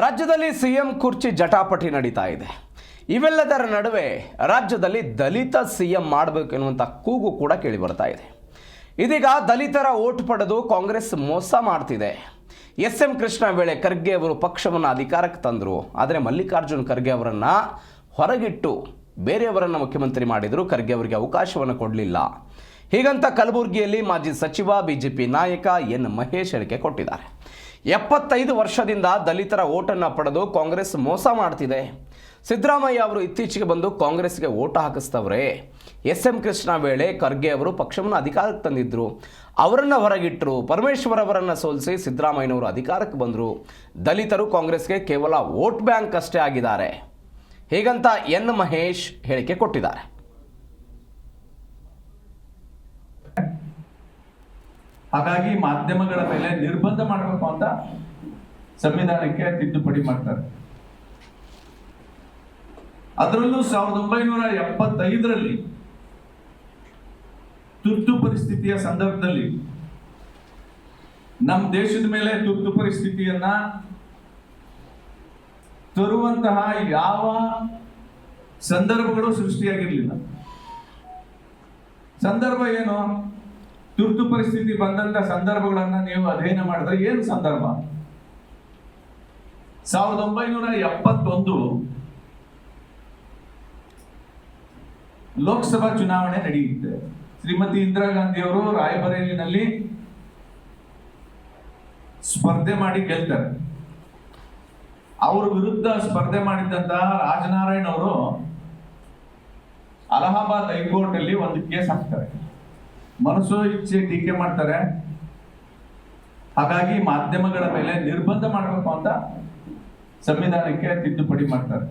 ರಾಜ್ಯದಲ್ಲಿ ಸಿಎಂ ಕುರ್ಚಿ ಜಟಾಪಟಿ ನಡೀತಾ ಇದೆ. ಇವೆಲ್ಲದರ ನಡುವೆ ರಾಜ್ಯದಲ್ಲಿ ದಲಿತ ಸಿಎಂ ಮಾಡಬೇಕು ಎನ್ನುವಂಥ ಕೂಗು ಕೂಡ ಕೇಳಿ ಬರ್ತಾ ಇದೆ. ಇದೀಗ ದಲಿತರ ಓಟ್ ಪಡೆದು ಕಾಂಗ್ರೆಸ್ ಮೋಸ ಮಾಡ್ತಿದೆ. ಎಂ ಕೃಷ್ಣ ವೇಳೆ ಖರ್ಗೆ ಅವರು ಪಕ್ಷವನ್ನು ಅಧಿಕಾರಕ್ಕೆ ತಂದರು. ಆದರೆ ಮಲ್ಲಿಕಾರ್ಜುನ್ ಖರ್ಗೆ ಅವರನ್ನು ಹೊರಗಿಟ್ಟು ಬೇರೆಯವರನ್ನು ಮುಖ್ಯಮಂತ್ರಿ ಮಾಡಿದರು. ಖರ್ಗೆ ಅವರಿಗೆ ಅವಕಾಶವನ್ನು ಕೊಡಲಿಲ್ಲ. ಹೀಗಂತ ಕಲಬುರಗಿಯಲ್ಲಿ ಮಾಜಿ ಸಚಿವ ಬಿಜೆಪಿ ನಾಯಕ ಎನ್ ಮಹೇಶ್ ಹೇಳಿಕೆ ಕೊಟ್ಟಿದ್ದಾರೆ. 75 ವರ್ಷದಿಂದ ದಲಿತರ ಓಟನ್ನು ಪಡೆದು ಕಾಂಗ್ರೆಸ್ ಮೋಸ ಮಾಡ್ತಿದೆ. ಸಿದ್ದರಾಮಯ್ಯ ಅವರು ಇತ್ತೀಚೆಗೆ ಬಂದು ಕಾಂಗ್ರೆಸ್ಗೆ ಓಟ್ ಹಾಕಿಸ್ತವ್ರೆ. ಎಂ ಕೃಷ್ಣ ವೇಳೆ ಖರ್ಗೆ ಅವರು ಪಕ್ಷವನ್ನು ಅಧಿಕಾರಕ್ಕೆ ತಂದಿದ್ದರು. ಅವರನ್ನು ಹೊರಗಿಟ್ಟರು. ಪರಮೇಶ್ವರ್ ಅವರನ್ನು ಸೋಲಿಸಿ ಸಿದ್ದರಾಮಯ್ಯನವರು ಅಧಿಕಾರಕ್ಕೆ ಬಂದರು. ದಲಿತರು ಕಾಂಗ್ರೆಸ್ಗೆ ಕೇವಲ ವೋಟ್ ಬ್ಯಾಂಕ್ ಅಷ್ಟೇ ಆಗಿದ್ದಾರೆ. ಹೀಗಂತ ಎನ್ ಮಹೇಶ್ ಹೇಳಿಕೆ ಕೊಟ್ಟಿದ್ದಾರೆ. ಹಾಗಾಗಿ ಮಾಧ್ಯಮಗಳ ಮೇಲೆ ನಿರ್ಬಂಧ ಮಾಡಬೇಕು ಅಂತ ಸಂವಿಧಾನಕ್ಕೆ ತಿದ್ದುಪಡಿ ಮಾಡ್ತಾರೆ. ಅದರಲ್ಲೂ 1975ರಲ್ಲಿ ತುರ್ತು ಪರಿಸ್ಥಿತಿಯ ಸಂದರ್ಭದಲ್ಲಿ ನಮ್ಮ ದೇಶದ ಮೇಲೆ ತುರ್ತು ಪರಿಸ್ಥಿತಿಯನ್ನ ತರುವಂತಹ ಯಾವ ಸಂದರ್ಭಗಳು ಸೃಷ್ಟಿಯಾಗಿರ್ಲಿಲ್ಲ. ಸಂದರ್ಭ ಏನು? ತುರ್ತು ಪರಿಸ್ಥಿತಿ ಬಂದಂತ ಸಂದರ್ಭಗಳನ್ನ ನೀವು ಅಧ್ಯಯನ ಮಾಡಿದ್ರೆ ಏನು ಸಂದರ್ಭ? 1971 ಲೋಕಸಭಾ ಚುನಾವಣೆ ನಡೆಯುತ್ತೆ. ಶ್ರೀಮತಿ ಇಂದಿರಾ ಗಾಂಧಿ ಅವರು ರಾಯಬರೇಲಿನಲ್ಲಿ ಸ್ಪರ್ಧೆ ಮಾಡಿ ಗೆಲ್ತಾರೆ. ಅವ್ರ ವಿರುದ್ಧ ಸ್ಪರ್ಧೆ ಮಾಡಿದಂತಹ ರಾಜನಾರಾಯಣ್ ಅವರು ಅಲಹಾಬಾದ್ ಹೈಕೋರ್ಟ್ ಅಲ್ಲಿ ಒಂದು ಕೇಸ್ ಹಾಕ್ತಾರೆ. ಮನಸೋ ಇಚ್ಛೆ ಟೀಕೆ ಮಾಡ್ತಾರೆ. ಹಾಗಾಗಿ ಮಾಧ್ಯಮಗಳ ಮೇಲೆ ನಿರ್ಬಂಧ ಮಾಡಬೇಕು ಅಂತ ಸಂವಿಧಾನಕ್ಕೆ ತಿದ್ದುಪಡಿ ಮಾಡ್ತಾರೆ.